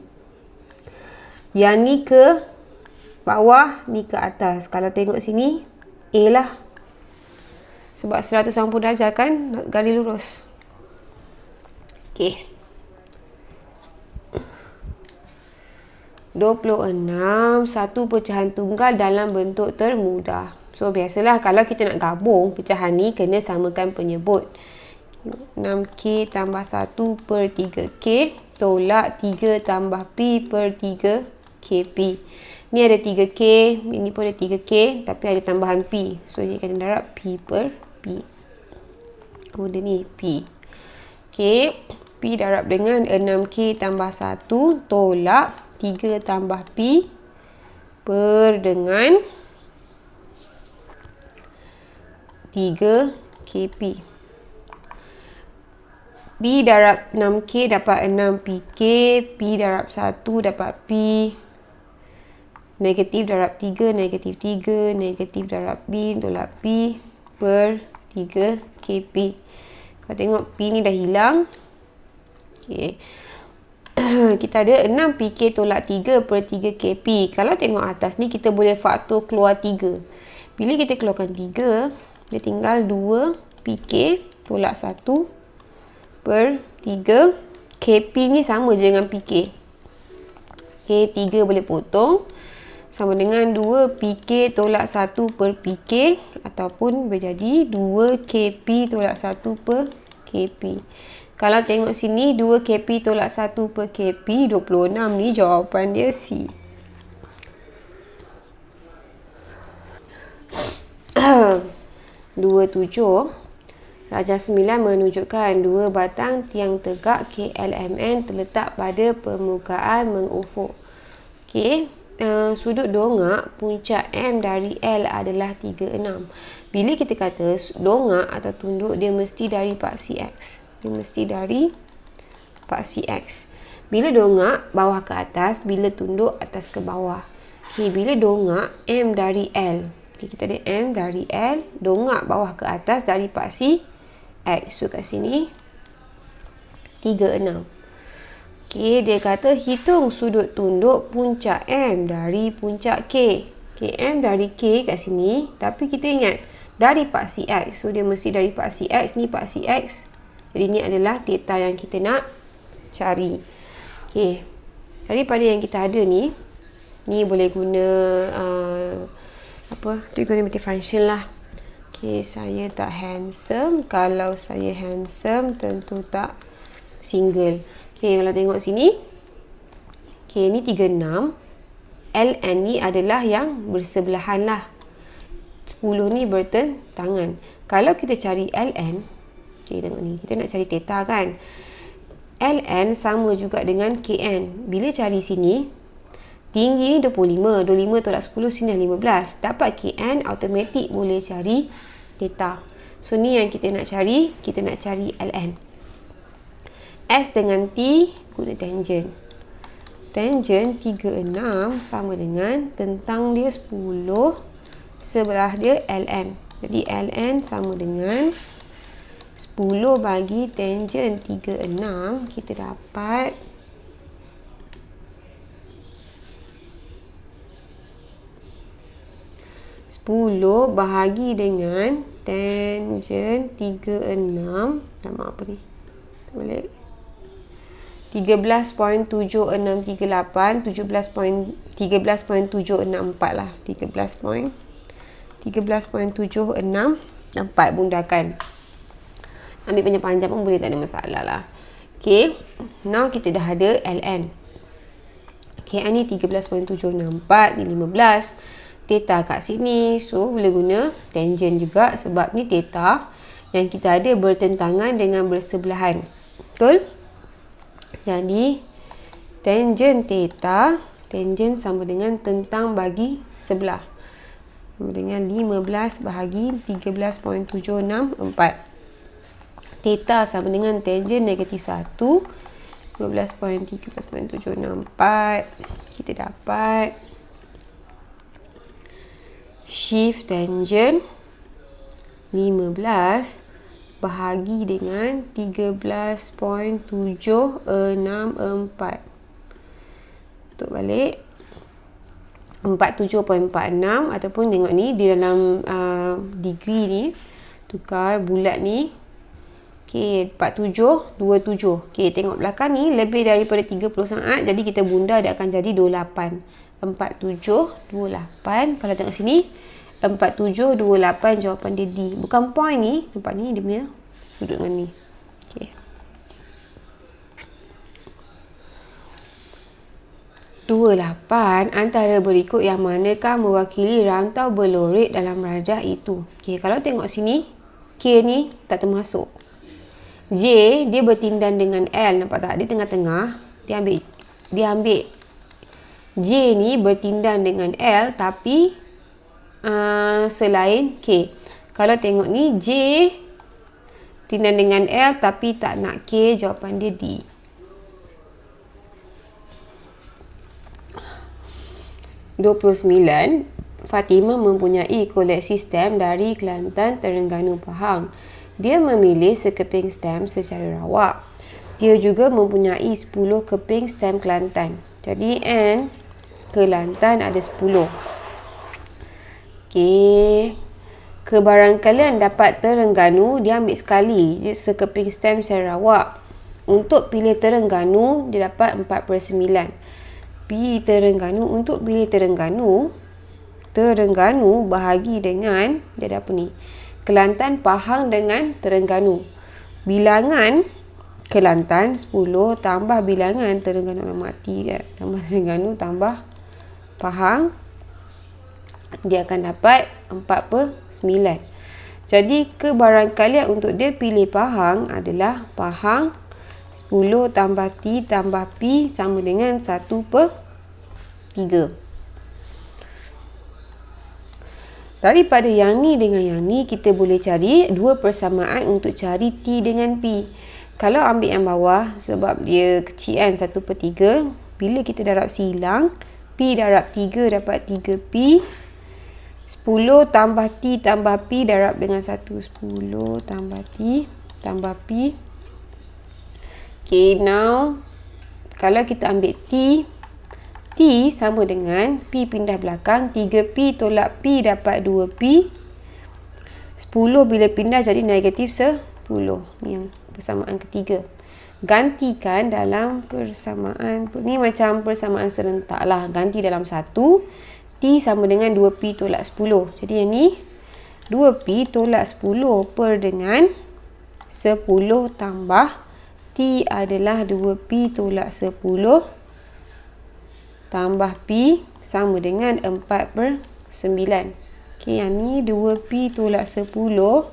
Yang ni ke bawah, ni ke atas. Kalau tengok sini, A lah. Sebab 180 darjah kan, garis lurus. Okey. 26. Satu pecahan tunggal dalam bentuk termudah. So, biasalah kalau kita nak gabung pecahan ni, kena samakan penyebut. 6K tambah 1 per 3K tolak 3 tambah P per 3 KP. Ni ada 3K, ini pun ada 3K, tapi ada tambahan P. So, ini akan darab P per P. Kemudian ni P. Okay, P darab dengan 6K tambah 1 tolak 3 tambah P per dengan 3KP. P darab 6K dapat 6PK. P darab 1 dapat P. Negatif darab 3, negatif 3. Negatif darab P tolak P per 3KP. Kalau tengok P ni dah hilang. Okay. Kita ada 6PK tolak 3 per 3KP. Kalau tengok atas ni, kita boleh faktor keluar 3. Bila kita keluarkan 3, dia tinggal 2PK tolak 1 per 3. KP ni sama je dengan PK. Okay, 3 boleh potong. Sama dengan 2PK tolak 1 per PK. Ataupun berjadi 2KP tolak 1 per KP. Kalau tengok sini, 2KP tolak 1 per KP, 26 ni jawapan dia C. Dua tujuh. Rajah 9 menunjukkan 2 batang tiang tegak KLMN terletak pada permukaan mengufuk. Okey. Sudut dongak puncak M dari L adalah 36. Bila kita kata dongak atau tunduk, dia mesti dari paksi X. Dia mesti dari paksi X. Bila dongak, bawah ke atas. Bila tunduk, atas ke bawah. Okay, bila dongak, M dari L. Okay, kita ada M dari L. Dongak bawah ke atas dari paksi X. So, kat sini 36. Okay, dia kata hitung sudut tunduk puncak M dari puncak K. Okay, M dari K kat sini. Tapi kita ingat, dari paksi X. So, dia mesti dari paksi X. Ni paksi X. Jadi, ni adalah theta yang kita nak cari. Okay. Daripada yang kita ada ni boleh guna trigonometric function lah. Okay, saya tak handsome. Kalau saya handsome, tentu tak single. Okay, kalau tengok sini. Okay, ni 36. LN ni adalah yang bersebelahan lah. 10 ni bertentangan. Kalau kita cari LN, okay, tengok ni. Kita nak cari theta kan. LN sama juga dengan KN. Bila cari sini, tinggi ni 25. 25 tolak 10, sini 15. Dapat KN, automatik boleh cari theta. So, ni yang kita nak cari. Kita nak cari LN. S dengan T guna tangent. Tangent 36 sama dengan tentang dia 10, sebelah dia LN. Jadi LN sama dengan 10 bagi tangent 36, kita dapat 10 bahagi dengan tangent 36. Nama apa ni? Balik. 13.7638, 13.764 lah. 13.764 bundakan. Ambil panjang-panjang pun boleh, tak ada masalah lah. Okay. Now kita dah ada LN. KN ni 13.764, ni 15. Theta kat sini. So, boleh guna tangent juga sebab ni theta yang kita ada bertentangan dengan bersebelahan. Betul? Jadi, tangent theta, tangent sama dengan tentang bagi sebelah. Sama dengan 15 bahagi 13.764. Theta sama dengan tangent negatif 1. 15.13.764. Kita dapat shift tangent 15 bahagi dengan 13.764. Untuk balik 47.46 ataupun tengok ni di dalam degree ni, tukar bulat ni. Okey, 4727. Okey, tengok belakang ni lebih daripada 30 saat, jadi kita bunda dia akan jadi 28. 4728. Kalau tengok sini 4728, jawapan dia D. Bukan point ni, tempat ni dia punya sudut dengan ni. Okey. 28 antara berikut yang manakah mewakili rantau berlorek dalam rajah itu? Okey, kalau tengok sini, K ni tak termasuk. J, dia bertindan dengan L. Nampak tak? Dia tengah-tengah. Dia ambil J ni bertindan dengan L tapi selain K. Kalau tengok ni, J tindan dengan L tapi tak nak K, jawapan dia D. Fatimah mempunyai koleksi stem dari Kelantan, Terengganu, Pahang. Dia memilih sekeping stem secara rawak. Dia juga mempunyai 10 keping stem Kelantan. Jadi N Kelantan ada 10. Okey. Kebarangkalian dapat Terengganu, dia ambil sekali je sekeping stem secara rawak. Untuk pilih Terengganu, dia dapat 4/9. P Terengganu, untuk pilih Terengganu bahagi dengan, dia ada apa ni? Kelantan, Pahang dengan Terengganu. Bilangan Kelantan 10 tambah bilangan Terengganu, mati kan? Tambah Terengganu tambah Pahang, dia akan dapat 4/9. Jadi kebarangkalian untuk dia pilih Pahang adalah Pahang 10 tambah T tambah P sama dengan 1/3. Daripada yang ni dengan yang ni, kita boleh cari dua persamaan untuk cari T dengan P. Kalau ambil yang bawah, sebab dia kecil kan, 1/3. Bila kita darab silang, P darab 3 dapat 3P. 10 tambah T tambah P darab dengan 1. 10 tambah T tambah P. Okay, now kalau kita ambil T sama dengan P pindah belakang, 3P tolak P dapat 2P. 10 bila pindah jadi negatif 10. Ni yang persamaan ketiga. Gantikan dalam persamaan, ni macam persamaan serentak lah. Ganti dalam 1. T sama dengan 2P tolak 10. Jadi yang ni 2P tolak 10 per dengan 10 tambah T adalah 2P tolak 10 tambah P sama dengan 4/9. Okay, yang ni 2P tolak 10.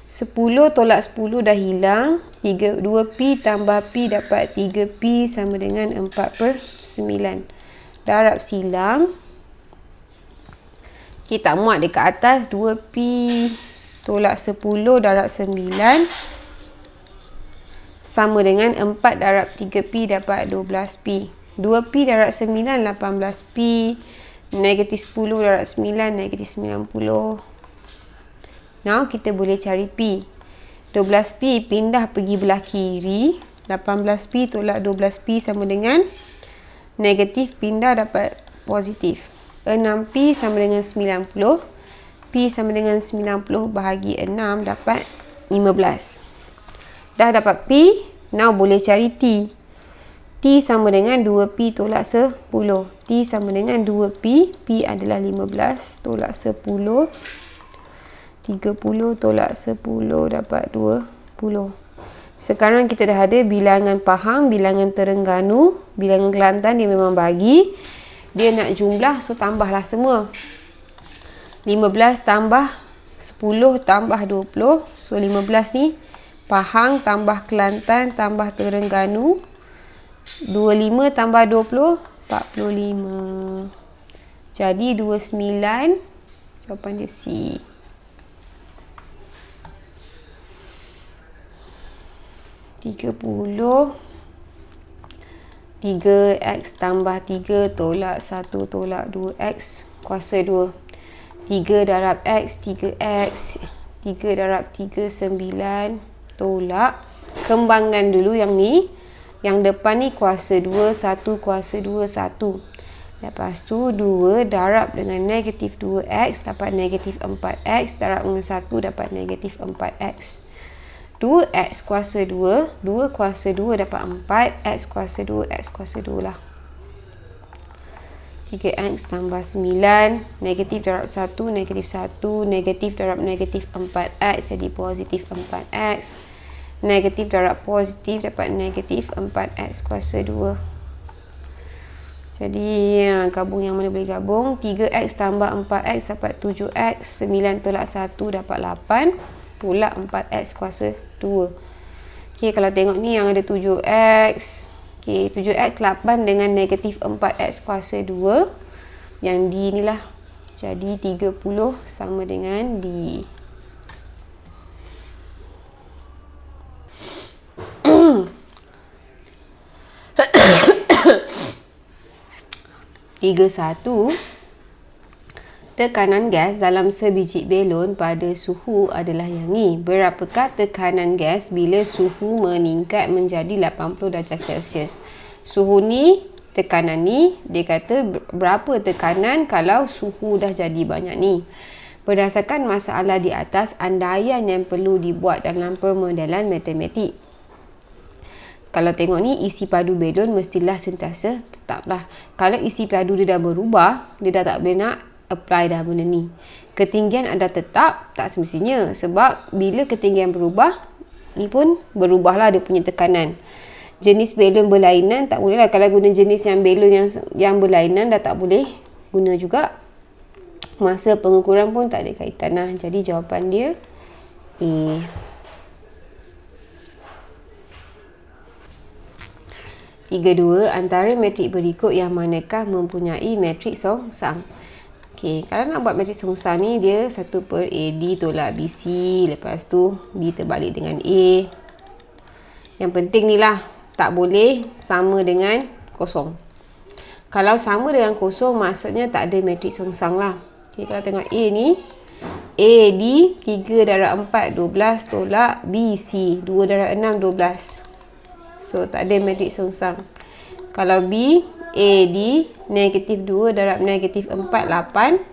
10 tolak 10 dah hilang. 2P tambah P dapat 3P sama dengan 4/9. Darab silang. Okay, tak muat dekat atas. 2P tolak 10 darab 9 sama dengan 4 darab 3P dapat 12P. 2P darab 9, 18P. Negatif 10 darab 9, negatif 90. Now, kita boleh cari P. 12P pindah pergi belah kiri. 18P tolak 12P sama dengan negatif pindah dapat positif. 6P sama dengan 90. P sama dengan 90 bahagi 6 dapat 15. Dah dapat P, now boleh cari T. T sama dengan 2P tolak 10. T sama dengan 2P. P adalah 15 tolak 10. 30 tolak 10 dapat 20. Sekarang kita dah ada bilangan Pahang, bilangan Terengganu, bilangan Kelantan dia memang bagi. Dia nak jumlah, so tambahlah semua. 15 tambah 10 tambah 20. So 15 ni Pahang tambah Kelantan tambah Terengganu. 25 tambah 20, 45. Jadi 29. Jawapan dia C. $30. 3x tambah 3 tolak 1 tolak 2x kuasa 2. 3 darab x, 3x. 3 darab 3, 9. Tolak. Kembangkan dulu yang ni. Yang depan ni kuasa 2, 1 kuasa 2, 1. Lepas tu 2 darab dengan negatif 2x dapat negatif 4x. Darab dengan 1 dapat negatif 4x. 2x kuasa 2. 2 kuasa 2 dapat 4. X kuasa 2. X kuasa 2 lah. 3x tambah 9. Negatif darab 1. Negatif 1. Negatif darab negatif 4x. Jadi positif 4x. Negatif darab positif dapat negatif 4x kuasa 2. Jadi gabung yang mana boleh gabung. 3x tambah 4x dapat 7x. 9 tolak 1 dapat 8. Tolak 4x kuasa 2. Okey, kalau tengok ni yang ada 7x. Okey, 7x 8 dengan negatif 4x kuasa 2. Yang D ni lah. Jadi 30 sama dengan D. Tiga satu. Tekanan gas dalam sebiji belon pada suhu adalah yang ni. Berapakah tekanan gas bila suhu meningkat menjadi 80 darjah Celsius? Suhu ni, tekanan ni, dia kata berapa tekanan kalau suhu dah jadi banyak ni. Berdasarkan masalah di atas, andaian yang perlu dibuat dalam permodelan matematik. Kalau tengok ni, isi padu belon mestilah sentiasa tetaplah. Kalau isi padu dia dah berubah, dia dah tak boleh nak apply dah benda ni. Ketinggian ada tetap, tak semestinya. Sebab bila ketinggian berubah, ni pun berubahlah dia punya tekanan. Jenis belon berlainan tak boleh lah. Kalau guna jenis yang belon yang berlainan dah tak boleh guna juga. Masa pengukuran pun tak ada kaitan lah. Jadi jawapan dia A. 32. Antara matrik berikut yang manakah mempunyai matrik songsang? Okey, kalau nak buat matrik songsang ni, dia 1/AD tolak BC. Lepas tu, B terbalik dengan A. Yang penting ni lah, tak boleh sama dengan kosong. Kalau sama dengan kosong, maksudnya tak ada matrik songsang lah. Okey, kalau tengok A ni, AD 3 darab 4, 12 tolak BC. 2 darab 6, 12. So, tak ada matrik songsang. Kalau B, AD, negatif 2 darab negatif 4, 8.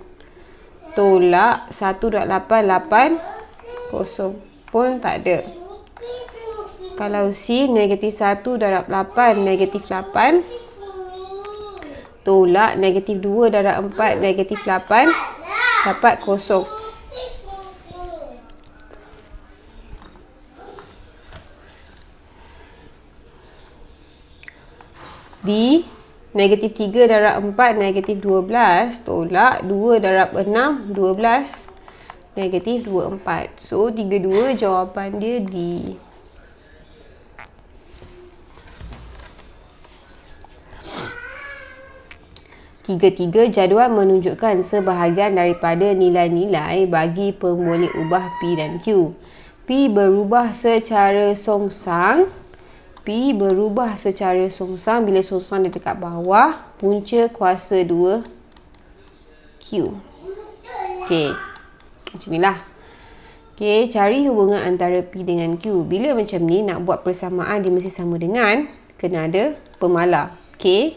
Tolak 1 darab 8, 8. Kosong. Pun tak ada. Kalau C, negatif 1 darab 8, negatif 8. Tolak negatif 2 darab 4, negatif 8. Dapat kosong. D, negatif 3 darab 4, negatif 12. Tolak 2 darab 6, 12. Negatif 24. So, 32 jawapan dia D. Tiga, jadual menunjukkan sebahagian daripada nilai-nilai bagi pemboleh ubah P dan Q. P berubah secara songsang. P berubah secara songsang bila songsang dia dekat bawah. Punca kuasa 2 Q. Okey. Macam ni lah. Okey, cari hubungan antara P dengan Q. Bila macam ni, nak buat persamaan dia mesti sama dengan, kena ada pemalar. K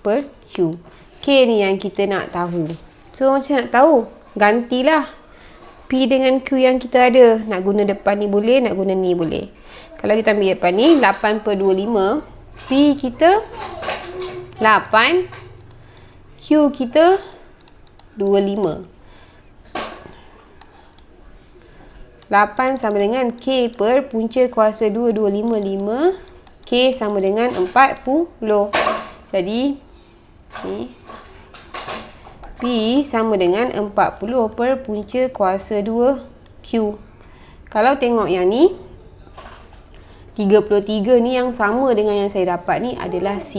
per Q. K ni yang kita nak tahu. So, macam nak tahu? Gantilah P dengan Q yang kita ada. Nak guna depan ni boleh, nak guna ni boleh. Kalau kita ambil depan ni, 8/25. P kita 8. Q kita 25. 8 sama dengan K per punca kuasa 2, 25, 5. K sama dengan 40. Jadi, ni, P sama dengan 40 per punca kuasa 2 Q. Kalau tengok yang ni, 33 ni yang sama dengan yang saya dapat ni adalah C.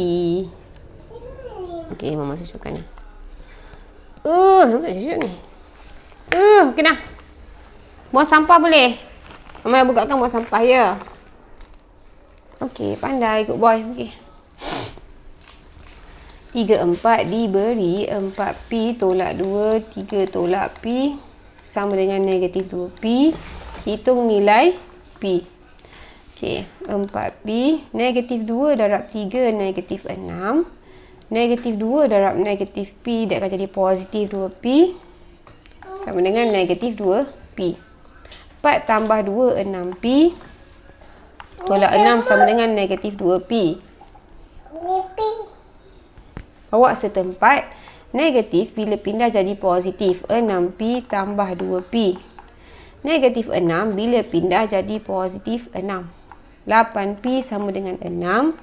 Okey, Mama susukan ni. Nampak cucuk ni. Okey dah. Buang sampah boleh? Mama bukakan buang sampah ya. Okey, pandai good boy. Okey. 3, 4 diberi 4P tolak 2, 3 tolak P sama dengan negatif 2P. Hitung nilai P. Okey, 4P, negatif 2 darab 3, negatif 6. Negatif 2 darab negatif P, dia akan jadi positif 2P. Sama dengan negatif 2P. 4 tambah 2, 6P. Tolak 6 sama dengan negatif 2P. Awak setempat, negatif bila pindah jadi positif. 6P tambah 2P. Negatif 6 bila pindah jadi positif 6. 8P sama dengan 6.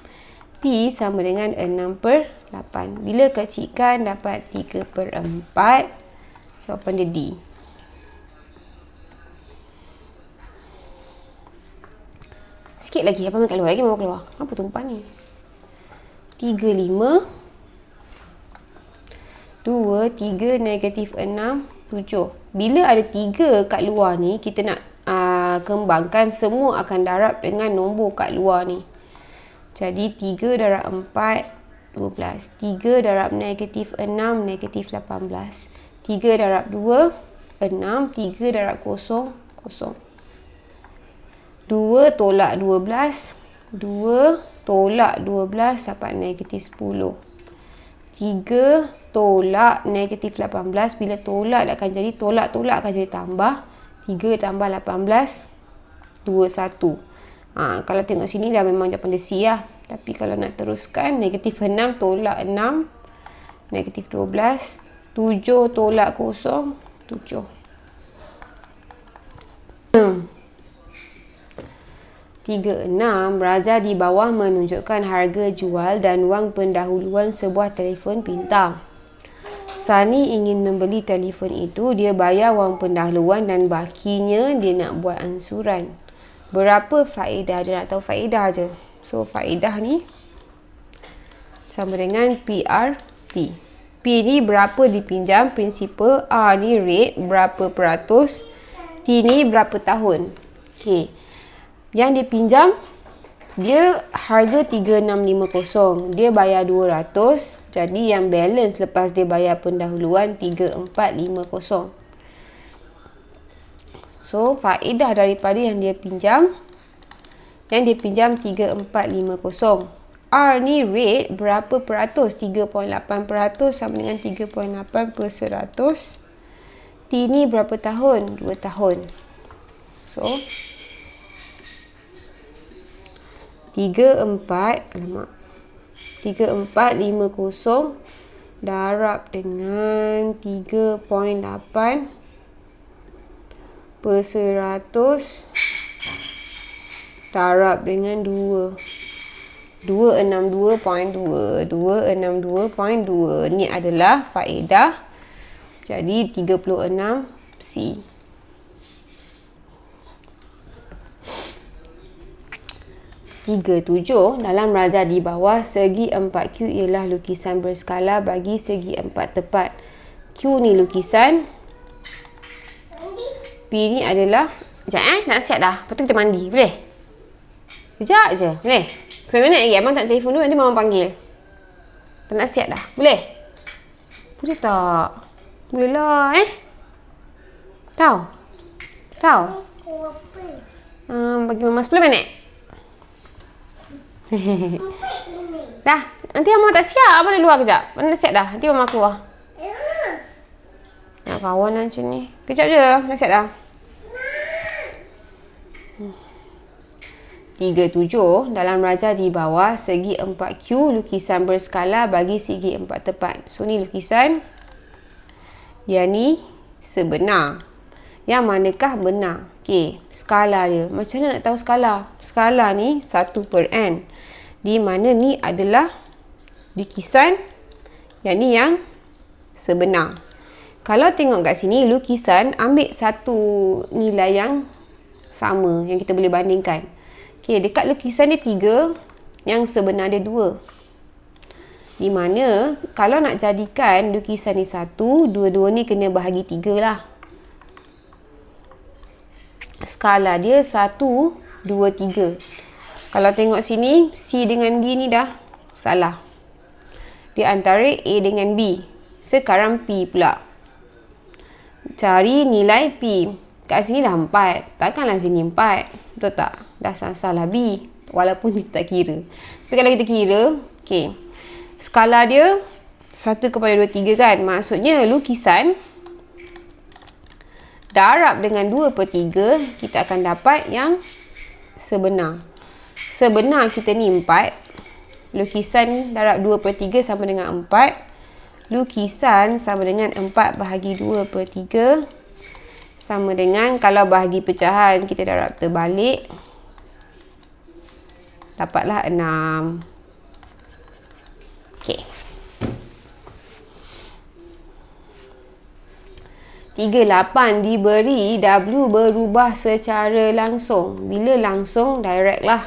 P sama dengan 6/3. 8. Bila kecilkan dapat 3/4. Jawapan dia D. Sikit lagi. Apa main kat luar? Lagi mau keluar. Apa tumpah ni? 3, 5. 2, 3, -6, 7. Bila ada 3 kat luar ni, kita nak kembangkan, semua akan darab dengan nombor kat luar ni. Jadi 3 darab 4, 12. 3 darab -6, -18. 3 darab 2, 6. 3 darab 0, 0. 2 tolak 12. 2 tolak 12 dapat -10. 3 tolak -18. Bila tolak akan jadi, tolak-tolak akan jadi tambah. 3 tambah 18, 21. Kalau tengok sini dah memang jawapan dia C lah. Tapi kalau nak teruskan, -6 tolak 6, -12. 7 tolak 0, 7. 36. Raja di bawah menunjukkan harga jual dan wang pendahuluan sebuah telefon pintar. Sani ingin membeli telefon itu, dia bayar wang pendahuluan dan bakinya dia nak buat ansuran. Berapa faedah? Dia nak tahu faedah je. So, faedah ni sama dengan PRT. P ni berapa dipinjam, prinsipal. R ni rate, berapa peratus. T ni berapa tahun. Okay. Yang dipinjam, dia harga 3650. Dia bayar 200. Jadi yang balance lepas dia bayar pendahuluan 3450. So, faedah daripada yang dia pinjam. Yang dia pinjam 3450. R ni rate, berapa peratus? 3.8% sama dengan 3.8/100. T ni berapa tahun? 2 tahun. So, 3450 darab dengan 3.8/100 darab dengan 2. 262.2. 262.2. Ni adalah faedah. Jadi 36 C. Tiga, 7. Dalam raja di bawah, segi 4Q ialah lukisan berskala bagi segi 4 tepat. Q ni lukisan. P ni adalah... Sekejap nak siap dah. Lepas tu kita mandi. Boleh? Sekejap je. Boleh? 10 minit lagi. Abang tak telefon dulu, nanti mama panggil. Tak nak siap dah. Boleh? Boleh tak? Boleh lah Tahu? Tahu? Bagi mama 10 minit. Dah, nanti mama tak siap. Abang dah luar kejap. Abang dah siap dah. Nanti mama keluar. Nak kawan macam ni. Kejap je. Dah siap dah. 37. Dalam raja di bawah, segi 4Q lukisan berskala bagi segi 4 tepat. So, ni lukisan. Yang ni sebenar. Yang manakah benar? Okey, skala dia. Macam mana nak tahu skala? Skala ni 1/n. Di mana ni adalah lukisan, yang ni yang sebenar. Kalau tengok kat sini, lukisan ambil satu nilai yang sama, yang kita boleh bandingkan. Okey, dekat lukisan dia 3, yang sebenar dia 2. Di mana, kalau nak jadikan lukisan ni 1, dua-dua ni kena bahagi 3 lah. Skala dia 1, 2, 3. Kalau tengok sini, C dengan D ni dah salah. Di antara A dengan B. Sekarang P pula. Cari nilai P. Kat sini dah 4. Takkanlah sini 4. Betul tak? Dah salah B. Walaupun kita tak kira. Tapi kalau kita kira, okay. Skala dia 1/23 kan? Maksudnya lukisan darab dengan 2/3, kita akan dapat yang sebenar. Sebenar kita ni 4. Lukisan darab 2/3 sama dengan 4. Lukisan sama dengan 4 bahagi 2/3. Sama dengan, kalau bahagi pecahan, kita darab terbalik. Dapatlah 6. Okay. 38 diberi W berubah secara langsung. Bila langsung, direct lah.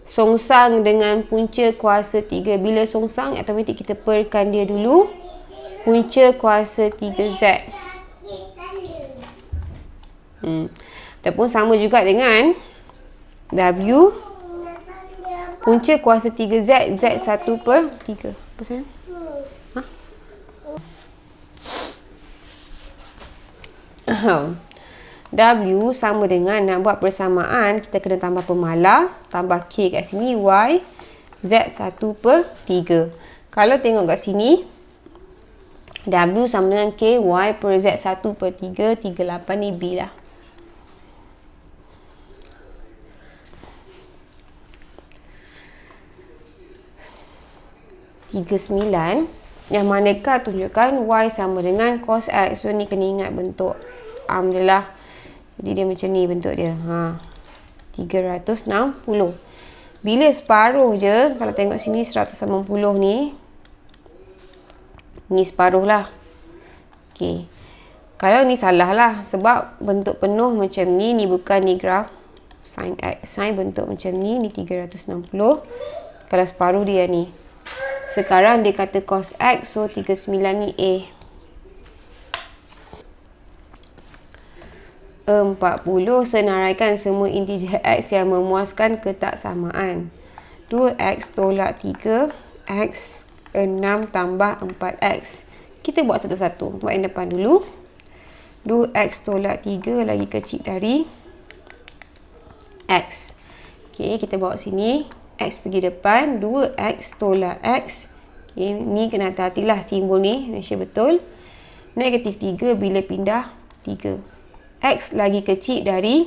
Songsang dengan punca kuasa 3. Bila songsang, automatik kita perkan dia dulu. Punca kuasa 3Z. Ataupun sama juga dengan W punca kuasa 3Z, Z 1/3. Apa sayang? W sama dengan, nak buat persamaan, kita kena tambah pemalar, tambah K kat sini, Y, Z 1/3. Kalau tengok kat sini, W sama dengan K, Y per Z 1/3, 38 ni B lah. (39) yang manakah tunjukkan Y sama dengan cos X. So ni kena ingat bentuk arm dia lah. Jadi dia macam ni bentuk dia. 360. Bila separuh je, kalau tengok sini 180 ni. Ni separuh lah. Okey. Kalau ni salah lah. Sebab bentuk penuh macam ni. Ni bukan ni graf sin X. Sin bentuk macam ni. Ni 360. Kalau separuh dia ni. Sekarang dia kata cos X. So 39 ni A. 40. Senaraikan semua integer X yang memuaskan ketaksamaan. 2X tolak 3. X 6 tambah 4X. Kita buat satu-satu. Buat yang depan dulu. 2X tolak 3 lagi kecil dari X. Okay, kita bawa sini. X pergi depan. 2X tolak X. Okay, ni kena hati-hatilah simbol ni. Make sure betul. Negatif 3 bila pindah 3. X lagi kecil dari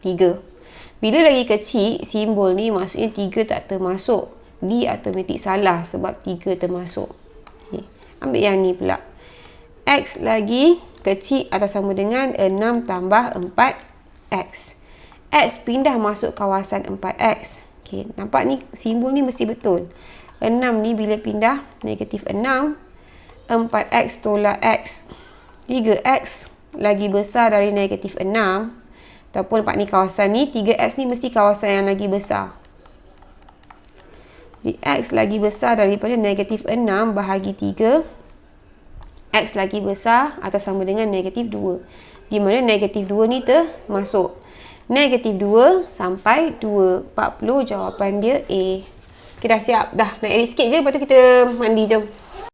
3. Bila lagi kecil, simbol ni maksudnya 3 tak termasuk. D automatik salah sebab 3 termasuk. Okay. Ambil yang ni pula. X lagi kecil atau sama dengan 6 tambah 4X. X pindah masuk kawasan 4X. Okay. Nampak ni simbol ni mesti betul. 6 ni bila pindah negatif 6. 4X tolak X. 3X lagi besar dari negatif 6. Ataupun nampak ni kawasan ni. 3X ni mesti kawasan yang lagi besar. Jadi X lagi besar daripada negatif 6 bahagi 3. X lagi besar atau sama dengan negatif 2. Di mana negatif 2 ni termasuk. Negatif 2 sampai 2. 40 jawapan dia A. Okay, dah siap. Dah nak edit sikit je. Lepas tu kita mandi. Jom.